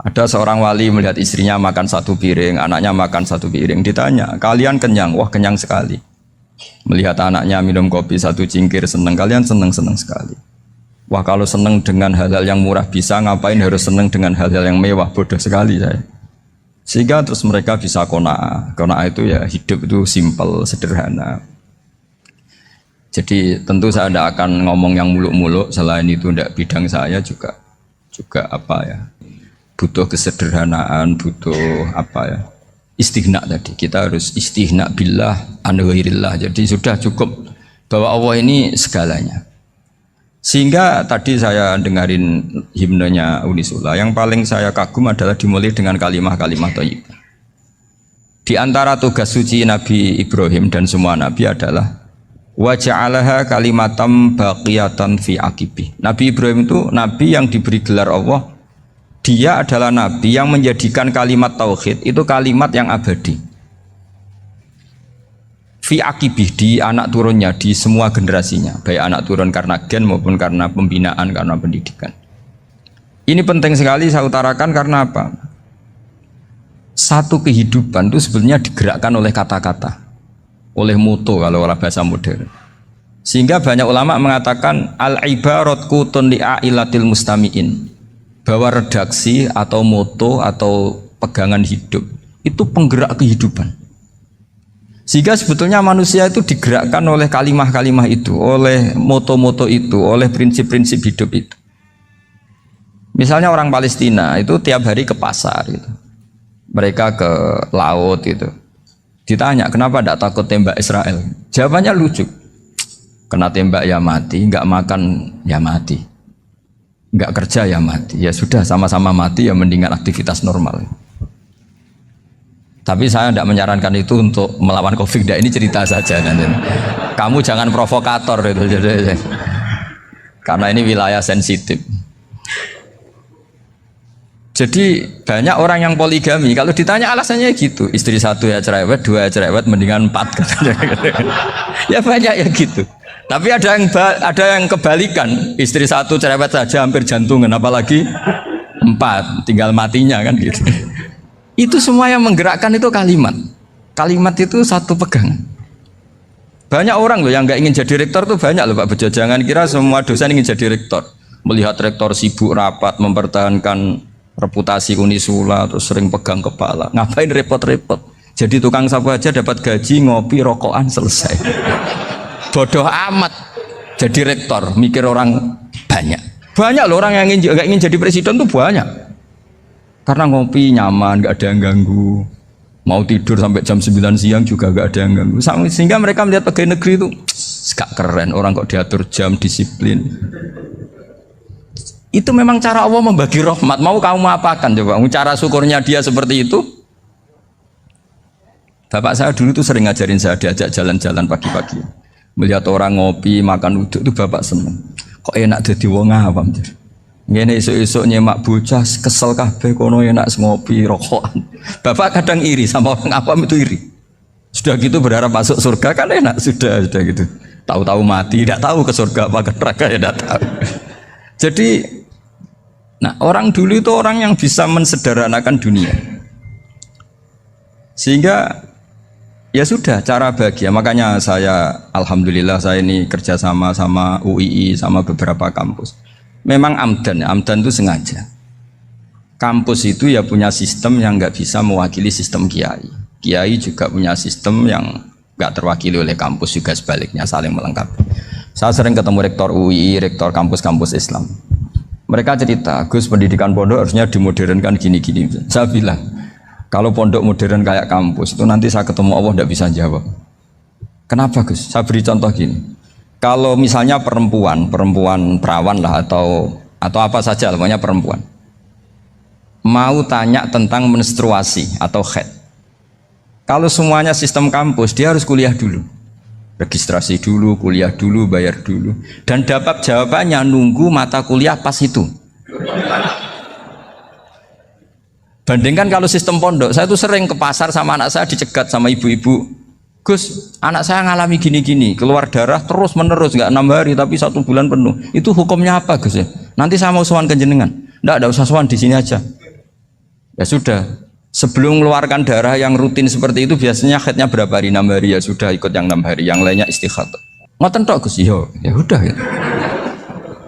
Ada seorang wali melihat istrinya makan satu piring, anaknya makan satu piring. Ditanya, kalian kenyang? Wah, kenyang sekali. Melihat anaknya minum kopi satu cingkir, senang. Kalian senang sekali. Wah, kalau senang dengan hal-hal yang murah bisa, ngapain harus senang dengan hal-hal yang mewah? Bodoh sekali saya. Sehingga terus mereka bisa qanaah. Qanaah itu ya hidup itu simpel, sederhana. Jadi tentu saya tidak akan ngomong yang muluk-muluk, selain itu tidak bidang saya juga apa ya, butuh kesederhanaan, butuh apa ya, istighna tadi. Kita harus istighna billah an ghairillah. Jadi sudah cukup bahwa Allah ini segalanya. Sehingga tadi saya dengarin himnenya Unisula, yang paling saya kagum adalah dimulai dengan kalimat-kalimat thayyibah. Di antara tugas suci Nabi Ibrahim dan semua nabi adalah wa ja'alaha kalimatam baqiyatan fi aqibi. Nabi Ibrahim itu nabi yang diberi gelar Allah. Dia adalah nabi yang menjadikan kalimat tauhid itu kalimat yang abadi. Fi aqibi, di anak turunnya, di semua generasinya, baik anak turun karena gen maupun karena pembinaan, karena pendidikan. Ini penting sekali saya utarakan karena apa? Satu kehidupan itu sebenarnya digerakkan oleh kata-kata, oleh moto kalau orang bahasa modern. Sehingga banyak ulama mengatakan al-ibarat qutun li'ailatil mustami'in, bahwa redaksi atau moto atau pegangan hidup itu penggerak kehidupan. Sehingga sebetulnya manusia itu digerakkan oleh kalimah-kalimah itu, oleh moto-moto itu, oleh prinsip-prinsip hidup itu. Misalnya orang Palestina itu tiap hari ke pasar gitu. Mereka ke laut gitu. Ditanya, kenapa tidak takut tembak Israel? Jawabannya lucu. Kena tembak ya mati, nggak makan ya mati, nggak kerja ya mati. Ya sudah, sama-sama mati ya mendingan aktivitas normal. Tapi saya tidak menyarankan itu untuk melawan COVID. Ini cerita saja nanti. Kamu jangan provokator itu, karena ini wilayah sensitif. Jadi banyak orang yang poligami, kalau ditanya alasannya gitu, istri satu ya cerewet, dua ya cerewet, mendingan 4. Ya banyak ya gitu. Tapi ada yang kebalikan, istri satu cerewet saja hampir jantungan, apalagi 4, tinggal matinya kan gitu. Itu semua yang menggerakkan itu kalimat. Kalimat itu satu pegangan. Banyak orang loh yang nggak ingin jadi rektor tuh banyak loh Pak Bejo. Jangan kira semua dosen ingin jadi rektor. Melihat rektor sibuk rapat mempertahankan reputasi Unisula terus sering pegang kepala. Ngapain repot-repot? Jadi tukang sapu aja dapat gaji, ngopi, rokokan, selesai. Bodoh amat jadi rektor, mikir orang banyak. Banyak loh orang yang nggak ingin jadi presiden tuh banyak. Karena ngopi nyaman, nggak ada yang ganggu. Mau tidur sampai jam 9 siang juga nggak ada yang ganggu. Sehingga mereka melihat pegawai negeri itu gak keren, orang kok diatur jam, disiplin. Itu memang cara Allah membagi rahmat. Mau kamu apakan coba? Cara syukurnya dia seperti itu. Bapak saya dulu tuh sering ngajarin saya, diajak jalan-jalan pagi-pagi. Melihat orang ngopi, makan uduk itu bapak seneng. Kok enak jadi wong awam. Ngene esuk-esuk nyemak bocah kesel kabeh kono enak ngopi rokokan. Bapak kadang iri sama orang awam itu iri. Sudah gitu berharap masuk surga kan enak sudah gitu. Tahu-tahu mati, tidak tahu ke surga apa ke neraka ya tidak tahu. Jadi nah orang dulu itu orang yang bisa mensederhanakan dunia. Sehingga ya sudah cara bahagia. Makanya saya alhamdulillah saya ini kerjasama sama UII sama beberapa kampus. Memang amdan itu sengaja. Kampus itu ya punya sistem yang nggak bisa mewakili sistem kiai. Kiai juga punya sistem yang nggak terwakili oleh kampus, juga sebaliknya saling melengkapi. Saya sering ketemu rektor UI, rektor kampus-kampus Islam. Mereka cerita, Gus pendidikan pondok harusnya dimodernkan gini-gini. Saya bilang, kalau pondok modern kayak kampus itu nanti saya ketemu Allah nggak bisa jawab. Kenapa Gus? Saya beri contoh gini. Kalau misalnya perempuan perawan lah atau apa saja, namanya perempuan, mau tanya tentang menstruasi atau haid. Kalau semuanya sistem kampus, dia harus kuliah dulu, registrasi dulu, kuliah dulu, bayar dulu, dan dapat jawabannya nunggu mata kuliah pas itu. Bandingkan kalau sistem pondok, saya tuh sering ke pasar sama anak saya dicegat sama ibu-ibu. Gus, anak saya ngalami gini-gini, keluar darah terus menerus, nggak 6 hari tapi 1 bulan penuh. Itu hukumnya apa Gus ya? Nanti saya mau sowan ke jenengan. Nggak usah sowan di sini aja. Ya sudah, sebelum mengeluarkan darah yang rutin seperti itu biasanya haidnya berapa hari? 6 hari, ya sudah ikut yang 6 hari, yang lainnya istighadah. Ngoten tok Gus, ya udah ya.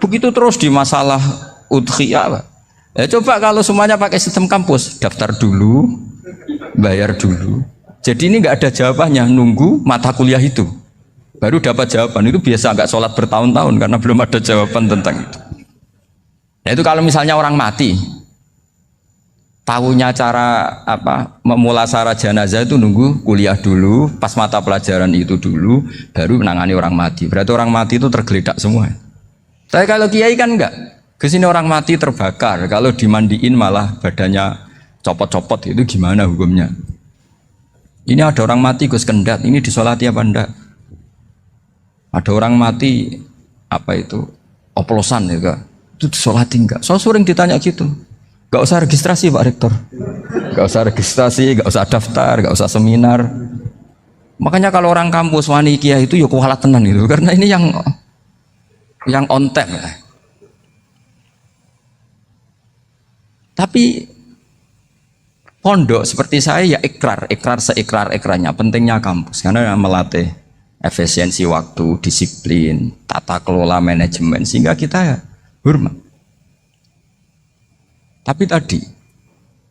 Begitu terus di masalah udhiyah. Ya coba kalau semuanya pakai sistem kampus, daftar dulu, bayar dulu. Jadi ini nggak ada jawabannya, nunggu mata kuliah itu baru dapat jawaban. Itu biasa nggak sholat bertahun-tahun karena belum ada jawaban tentang itu. Nah itu kalau misalnya orang mati, tahunya cara apa memulasara jenazah itu nunggu kuliah dulu, pas mata pelajaran itu dulu, baru menangani orang mati. Berarti orang mati itu tergeledak semua. Tapi kalau kiai kan enggak, kesini orang mati terbakar, kalau dimandiin malah badannya copot-copot, itu gimana hukumnya? Ini ada orang mati Gus Kendat, ini disolati apa enggak? Ada orang mati apa itu oplosan ya kak, itu disolati enggak? So sering ditanya gitu. Gak usah registrasi Pak Rektor, gak usah registrasi, gak usah daftar, gak usah seminar. Makanya kalau orang kampus wani kiai itu ya kualat tenan gitu, karena ini yang on time. Tapi pondok seperti saya ya ikrar seikrar-ikrarnya pentingnya kampus karena melatih efisiensi waktu, disiplin, tata kelola manajemen sehingga kita hormat. Tapi tadi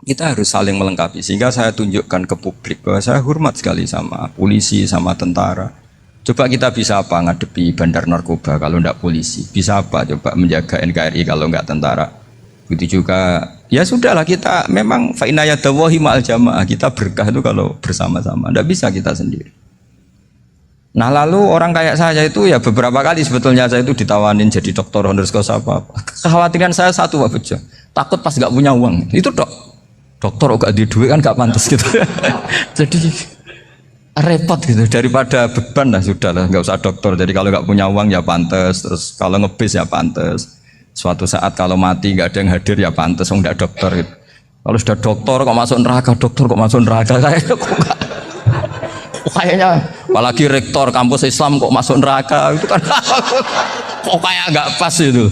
kita harus saling melengkapi sehingga saya tunjukkan ke publik bahwa saya hormat sekali sama polisi, sama tentara. Coba kita bisa apa ngadepi bandar narkoba kalau enggak polisi? Bisa apa coba menjaga NKRI kalau enggak tentara? Begitu juga ya sudahlah kita memang fa inna yadallahi ma'al jamaah, kita berkah itu kalau bersama-sama. Enggak bisa kita sendiri. Nah lalu orang kayak saya itu ya beberapa kali sebetulnya saya itu ditawanin jadi dokter honoris causa apa. Kekhawatiran saya satu Pak Bejo, takut pas nggak punya uang. Itu dokter gak di duit kan gak pantas gitu. Jadi repot gitu, daripada beban lah sudah lah nggak usah dokter. Jadi kalau nggak punya uang ya pantas, terus kalau ngebis ya pantas. Suatu saat kalau mati nggak ada yang hadir ya pantas, nggak dokter gitu. Kalau sudah dokter kok masuk neraka, dokter kok masuk neraka kayaknya apalagi rektor kampus Islam kok masuk neraka itu kan kok kayak nggak pas itu.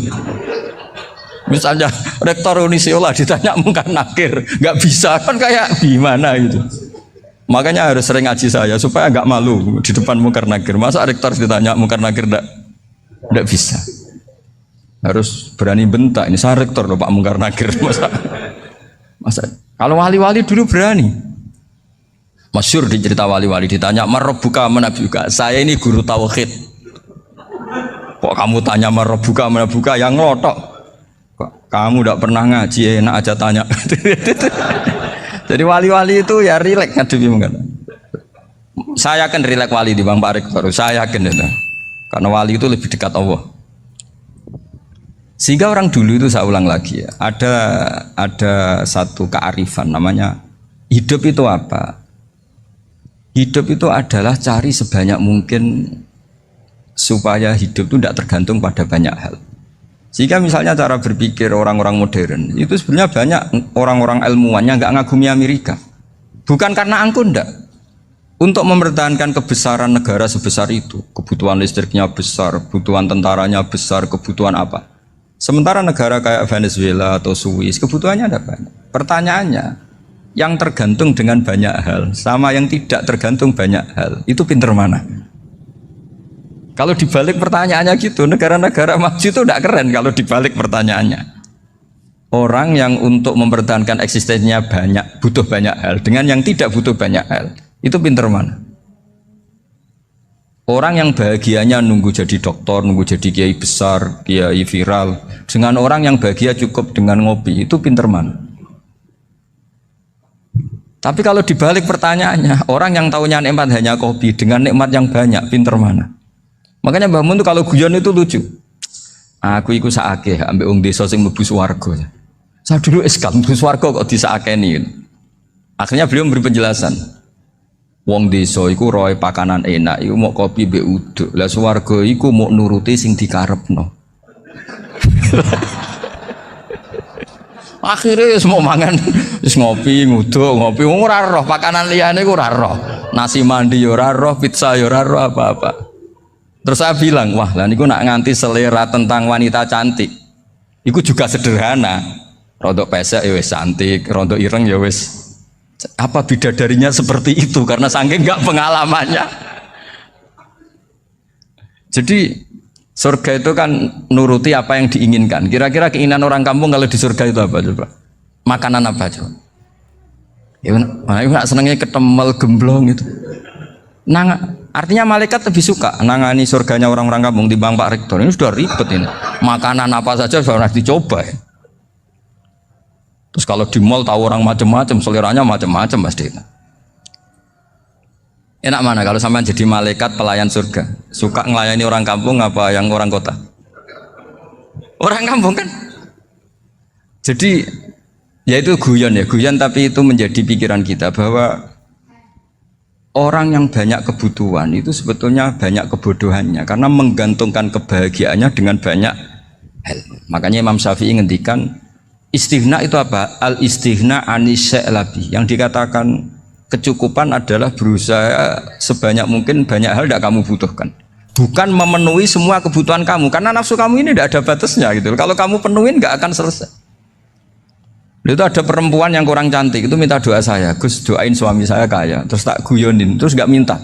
Misalnya rektor Unisiola ditanya mungkar nakir nggak bisa kan kayak gimana gitu. Makanya harus sering ngaji saya supaya nggak malu di depan mungkar nakir. Masa rektor ditanya mungkar nakir nggak bisa. Harus berani bentak, ini saya rektor loh Pak mungkar nakir. Masa kalau wali-wali dulu berani. Masyhur di cerita wali-wali ditanya marabbuka manabuka, saya ini guru tauhid. Kok kamu tanya marabbuka manabuka yang ngelotok? Kok kamu tidak pernah ngaji enak aja tanya. Jadi wali-wali itu ya rileks ngadepi mungkin. Saya yakin rileks wali di Bang Pak Rektor, saya yakin itu. Karena wali itu lebih dekat Allah. Sehingga orang dulu itu saya ulang lagi ya, ada satu kearifan namanya hidup itu apa? Hidup itu adalah cari sebanyak mungkin supaya hidup itu tidak tergantung pada banyak hal. Sehingga misalnya cara berpikir orang-orang modern itu sebenarnya banyak orang-orang ilmuwan yang nggak ngagumi Amerika. Bukan karena angkuh ndak. Untuk mempertahankan kebesaran negara sebesar itu, kebutuhan listriknya besar, kebutuhan tentaranya besar, kebutuhan apa? Sementara negara kayak Venezuela atau Swiss kebutuhannya ada banyak. Pertanyaannya, yang tergantung dengan banyak hal sama yang tidak tergantung banyak hal itu pinter mana? Kalau dibalik pertanyaannya gitu, negara-negara maju itu tidak keren kalau dibalik pertanyaannya. Orang yang untuk mempertahankan eksistensinya banyak, butuh banyak hal dengan yang tidak butuh banyak hal itu pinter mana? Orang yang bahagianya nunggu jadi dokter, nunggu jadi kiai besar, kiai viral, dengan orang yang bahagia cukup dengan ngopi itu pinter mana? Tapi kalau dibalik pertanyaannya, orang yang tahunya nikmat hanya kopi dengan nikmat yang banyak, pinter mana? Makanya Mbah Mun tuh kalau guyon itu lucu. Aku iku sakake ambek wong desa sing mlebu swarga. Saya dulu eskal mlebu swarga kok disakeni. Akhirnya beliau memberi penjelasan. Wong desa iku roe pakanan enak, iku mau kopi mbek uduk. Lah swarga iku mau nuruti sing dikarepno. Akhirnya semua mangan wis ngopi nguduk ngopi ora roh pakanan liyane ku ora roh. Nasi mandi yo ora roh, pizza yo ora roh apa-apa. Terus saya bilang, wah lah niku nak nganti selera tentang wanita cantik. Iku juga sederhana. Rodok pesek ya wis cantik, rodok ireng ya wis. Apa bidadarinya seperti itu karena saking enggak pengalamannya. Jadi surga itu kan nuruti apa yang diinginkan. Kira-kira keinginan orang kampung kalau di surga itu apa coba? Makanan apa coba? Ya nak senengnya ketemel gemblong itu. Artinya malaikat lebih suka nangani surganya orang-orang kampung timbang Pak Rektor. Ini sudah ribet ini. Makanan apa saja sudah dicoba ya. Terus kalau di mall tahu orang macam-macam, seleranya macam-macam pasti. Enak mana kalau sampean jadi malaikat pelayan surga? Suka ngelayani orang kampung apa yang orang kota? Orang kampung kan? Jadi ya itu guyon tapi itu menjadi pikiran kita bahwa orang yang banyak kebutuhan itu sebetulnya banyak kebodohannya karena menggantungkan kebahagiaannya dengan banyak hal. Makanya Imam Syafi'i ngendikan istighna itu apa? Al istighna anisya'labi. Yang dikatakan kecukupan adalah berusaha sebanyak mungkin banyak hal tidak kamu butuhkan. Bukan memenuhi semua kebutuhan kamu karena nafsu kamu ini tidak ada batasnya gitu. Kalau kamu penuhin nggak akan selesai. Itu ada perempuan yang kurang cantik itu minta doa saya, Gus doain suami saya kaya. Terus tak guyonin, terus nggak minta.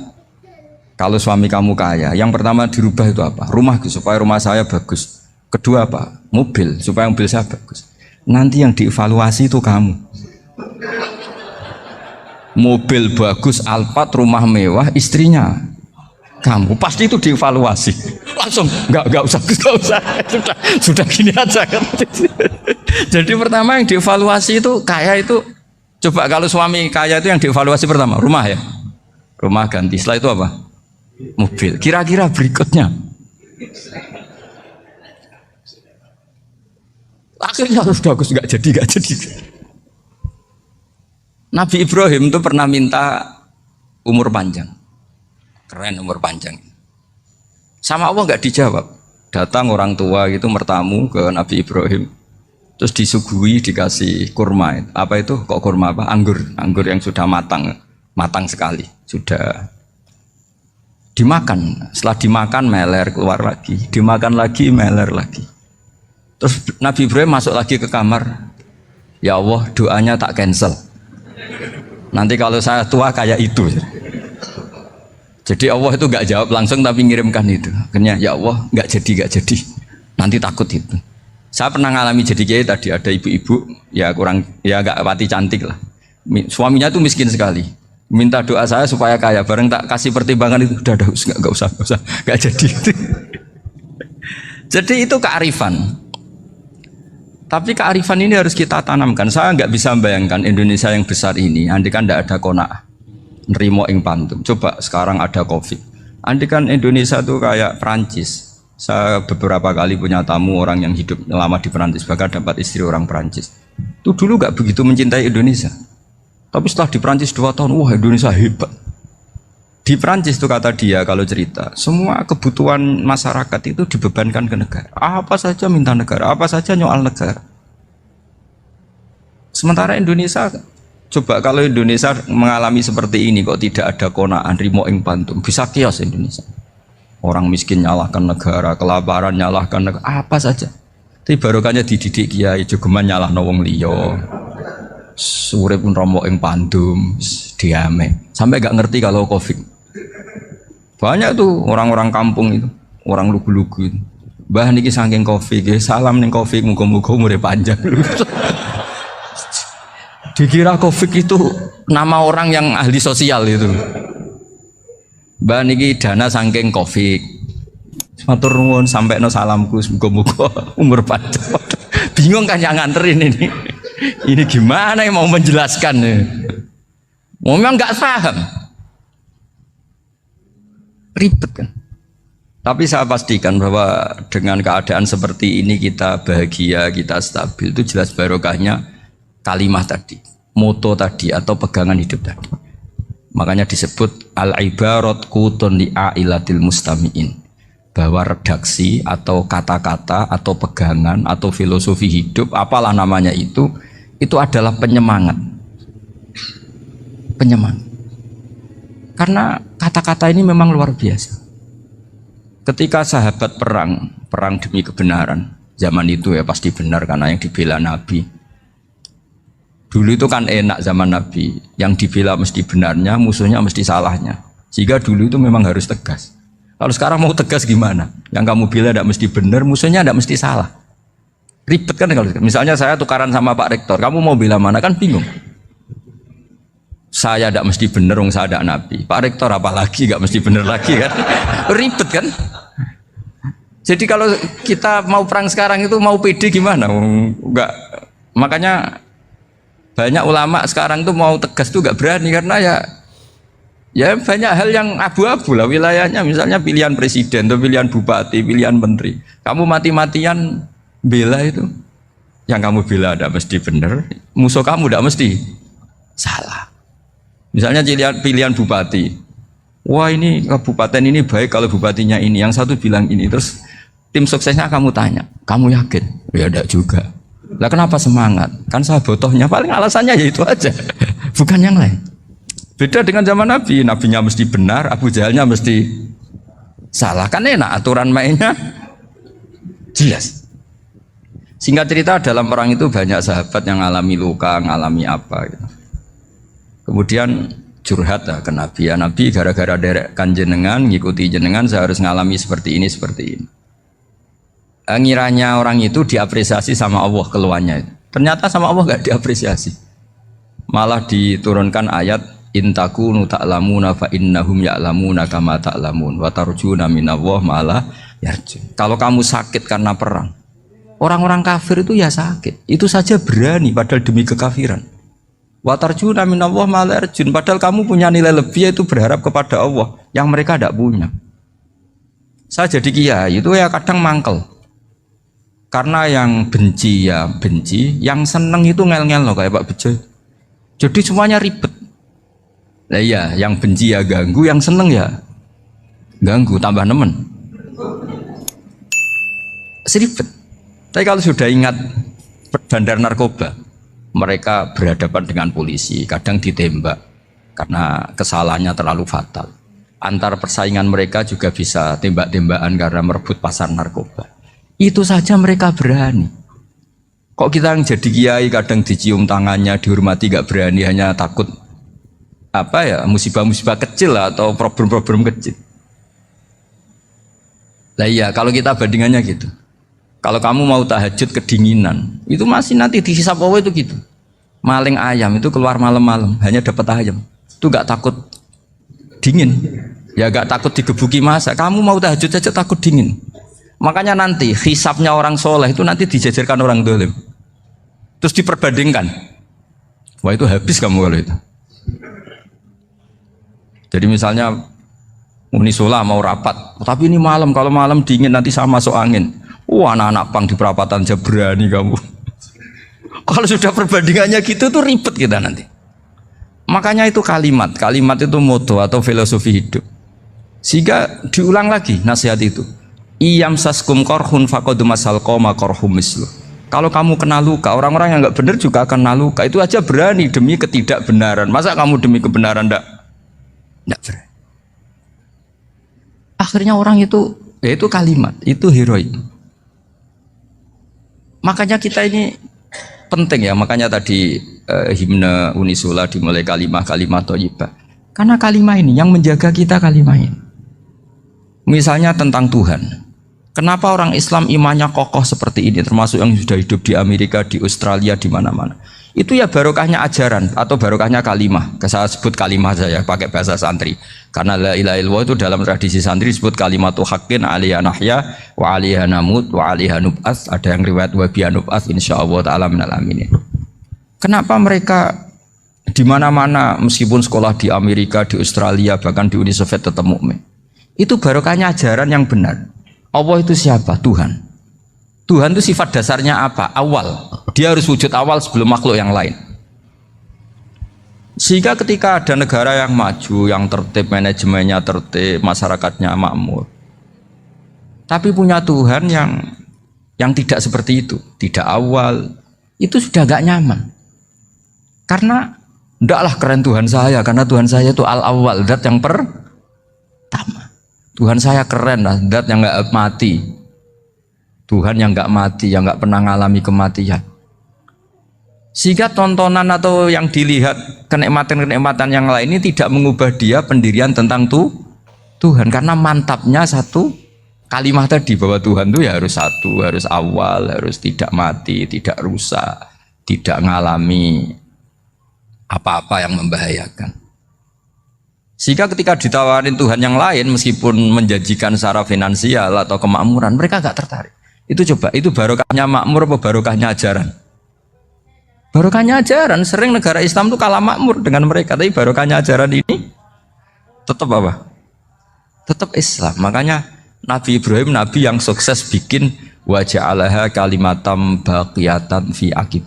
Kalau suami kamu kaya, yang pertama dirubah itu apa? Rumah Gus, supaya rumah saya bagus. Kedua apa? Mobil, supaya mobil saya bagus. Nanti yang dievaluasi itu kamu. Mobil bagus, Alphard, rumah mewah, istrinya kamu. Pasti itu dievaluasi. Langsung nggak usah, sudah gini aja. Jadi pertama yang dievaluasi itu kaya itu. Coba kalau suami kaya itu yang dievaluasi pertama rumah ya, rumah ganti. Setelah itu apa? Mobil. Kira-kira berikutnya. Akhirnya harus bagus, nggak jadi. Nabi Ibrahim itu pernah minta umur panjang, keren umur panjang. Sama Allah nggak dijawab. Datang orang tua gitu mertamu ke Nabi Ibrahim, terus disuguhi dikasih kurma. Apa itu? Kok kurma apa? Anggur yang sudah matang sekali, sudah dimakan. Setelah dimakan meler keluar lagi, dimakan lagi meler lagi. Terus Nabi Ibrahim masuk lagi ke kamar. Ya Allah, doanya tak cancel. Nanti kalau saya tua kayak itu. Jadi Allah itu nggak jawab langsung tapi ngirimkan itu. Akhirnya ya Allah nggak jadi. Nanti takut itu. Saya pernah ngalami jadi kiai tadi ada ibu-ibu ya kurang ya nggak pati cantik lah. Suaminya tuh miskin sekali. Minta doa saya supaya kaya. Bareng tak kasih pertimbangan itu udah nggak usah nggak jadi. Jadi itu kearifan. Tapi kearifan ini harus kita tanamkan. Saya nggak bisa membayangkan Indonesia yang besar ini, andai kan tidak ada qanaah, nerimo ing pantum. Coba sekarang ada COVID. Andai kan Indonesia itu kayak Perancis. Saya beberapa kali punya tamu orang yang hidup lama di Perancis, bahkan dapat istri orang Perancis. Itu dulu nggak begitu mencintai Indonesia. Tapi setelah di Perancis 2 tahun, wah Indonesia hebat. Di Perancis itu kata dia kalau cerita, semua kebutuhan masyarakat itu dibebankan ke negara. Apa saja minta negara, apa saja nyoal negara. Sementara Indonesia, coba kalau Indonesia mengalami seperti ini kok tidak ada qanaah rimo ing pantum, bisa kios Indonesia. Orang miskin nyalahkan negara, kelaparan nyalahkan negara, apa saja. Tapi barokahnya dididik kiai, jogeman nyalahno wong liya. Urip pun romo ing pandum, diame. Sampai gak ngerti kalau Covid. Banyak tuh orang-orang kampung itu, orang lugu-lugu itu. Mbah niki saking Covid, salam ning Covid, muga-muga umure panjang. Dikira Covid itu nama orang yang ahli sosial itu. Mbah niki dana saking Covid. Matur nuwun sampekno salamku, muga-muga umur panjang. Bingung kan yang nganterin ini. Ini gimana yang mau menjelaskan? Memang nggak paham. Ribet kan. Tapi saya pastikan bahwa dengan keadaan seperti ini kita bahagia, kita stabil, itu jelas barokahnya kalimat tadi, moto tadi atau pegangan hidup tadi. Makanya disebut al-ibarat qutun li'ailatil mustami'in, bahwa redaksi atau kata-kata atau pegangan atau filosofi hidup apalah namanya itu adalah penyemangat. Karena kata-kata ini memang luar biasa. Ketika sahabat perang demi kebenaran, zaman itu ya pasti benar karena yang dibela Nabi. Dulu itu kan enak zaman Nabi, yang dibela mesti benarnya, musuhnya mesti salahnya. Sehingga dulu itu memang harus tegas. Kalau sekarang mau tegas gimana? Yang kamu bela tidak mesti benar, musuhnya tidak mesti salah. Ribet kan kalau misalnya saya tukaran sama Pak Rektor, kamu mau bela mana kan bingung. Saya tidak mesti benar, saya tidak Nabi. Pak Rektor apalagi nggak mesti benar lagi kan? Ribet kan? Jadi kalau kita mau perang sekarang itu mau pede gimana? Enggak. Makanya banyak ulama sekarang tuh mau tegas tuh nggak berani karena ya banyak hal yang abu-abu lah wilayahnya, misalnya pilihan presiden atau pilihan bupati, pilihan menteri. Kamu mati-matian bela itu, yang kamu bela tidak mesti benar, musuh kamu tidak mesti salah. Misalnya pilihan bupati, wah ini kabupaten ini baik kalau bupatinya ini, yang satu bilang ini, terus tim suksesnya kamu tanya, kamu yakin? Ya tidak juga. Lah kenapa semangat? Kan saya botohnya, paling alasannya ya itu aja, bukan yang lain. Beda dengan zaman Nabi, Nabinya mesti benar, Abu Jahalnya mesti salah. Kan enak, aturan mainnya jelas. Singkat cerita, dalam perang itu banyak sahabat yang ngalami luka, ngalami apa gitu. Kemudian curhat ke Nabi, ya Nabi gara-gara derekkan jenengan, ngikuti jenengan, saya harus ngalami seperti ini, seperti ini. Ngiranya orang itu diapresiasi sama Allah keluarnya. Ternyata sama Allah gak diapresiasi. Malah diturunkan ayat intakunu ta'lamuna fa innahum ya'lamuna kama ta'lamun wa tarjuna minallah ma'ala yarjun. Kalau kamu sakit karena perang, orang-orang kafir itu ya sakit. Itu saja berani padahal demi kekafiran. Wa tarjuna minallah ma'ala yarjun. Padahal kamu punya nilai lebih, yaitu berharap kepada Allah yang mereka tidak punya. Saya jadi kiai itu ya kadang mangkel. Karena yang benci ya benci, yang seneng itu ngel-ngel loh kayak Pak Bejo. Jadi semuanya ribet. Nah iya, yang benci ya ganggu, yang seneng ya ganggu, tambah nemen. Seribet. Tapi kalau sudah ingat bandar narkoba, mereka berhadapan dengan polisi, kadang ditembak karena kesalahannya terlalu fatal. Antar persaingan mereka juga bisa tembak-tembakan karena merebut pasar narkoba. Itu saja mereka berani. Kok kita yang jadi kiai kadang dicium tangannya, dihormati gak berani, hanya takut apa ya, musibah-musibah kecil lah, atau problem-problem kecil. Lah iya, kalau kita bandingannya gitu. Kalau kamu mau tahajud kedinginan, itu masih nanti dihisab Allah itu gitu. Maling ayam itu keluar malam-malam, hanya dapat ayam. Itu gak takut dingin. Ya gak takut digebuki masa. Kamu mau tahajud saja takut dingin. Makanya nanti hisabnya orang soleh itu nanti dijajarkan orang dolim. Terus diperbandingkan. Wah itu habis kamu kalau itu. Jadi misalnya Unisola mau rapat, tapi ini malam, kalau malam dingin nanti sama masuk angin. Wah anak-anak pang di perapatan aja berani kamu. Kalau sudah perbandingannya gitu tuh ribet kita nanti. Makanya itu kalimat itu moto atau filosofi hidup. Sehingga diulang lagi nasihat itu. Iyam saskum korhun fakodu masal koma korhum mislu. Kalau kamu kena luka, orang-orang yang nggak benar juga akan kena luka. Itu aja berani demi ketidakbenaran. Masa kamu demi kebenaran nggak berani? Akhirnya orang itu, ya itu kalimat, itu heroik. Makanya kita ini penting ya. Makanya tadi himne Unisula dimulai kalimat thayyibah. Karena kalimat ini yang menjaga kita, kalimat ini. Misalnya tentang Tuhan. Kenapa orang Islam imannya kokoh seperti ini, termasuk yang sudah hidup di Amerika, di Australia, di mana-mana. Itu ya barokahnya ajaran atau barokahnya kalimah. Saya sebut kalimah saja pakai bahasa santri. Karena la ilaha illallah itu dalam tradisi santri disebut kalimatu haqqin alaiha nahya wa alaiha namut wa alaiha nub'ats. Ada yang riwayat wa biha nub'ats insyaallah taala minal aminin. Kenapa mereka di mana-mana meskipun sekolah di Amerika, di Australia, bahkan di Uni Soviet tetap mukmin? Itu barokahnya ajaran yang benar. Allah itu siapa? Tuhan. Tuhan itu sifat dasarnya apa? Awal. Dia harus wujud awal sebelum makhluk yang lain. Sehingga ketika ada negara yang maju, yang tertib, manajemennya tertib, masyarakatnya makmur, tapi punya Tuhan yang tidak seperti itu, tidak awal, itu sudah gak nyaman. Karena ndaklah keren Tuhan saya, karena Tuhan saya itu al-awwal, zat yang pertama. Tuhan saya keren lah, zat yang gak mati. Tuhan yang gak mati, yang gak pernah ngalami kematian. Sehingga tontonan atau yang dilihat kenikmatan-kenikmatan yang lain ini tidak mengubah dia pendirian tentang Tuhan, karena mantapnya satu kalimat tadi bahwa Tuhan itu ya harus satu, harus awal, harus tidak mati, tidak rusak, tidak mengalami apa-apa yang membahayakan. Sehingga ketika ditawarin Tuhan yang lain meskipun menjanjikan secara finansial atau kemakmuran, mereka gak tertarik. Itu coba, itu barokahnya makmur apa barokahnya ajaran? Barokahnya ajaran. Sering negara Islam itu kalah makmur dengan mereka, tapi barokahnya ajaran ini tetap apa? Tetap Islam. Makanya Nabi Ibrahim, Nabi yang sukses bikin wa ja'alaha kalimatam baqiyatan fi aqib.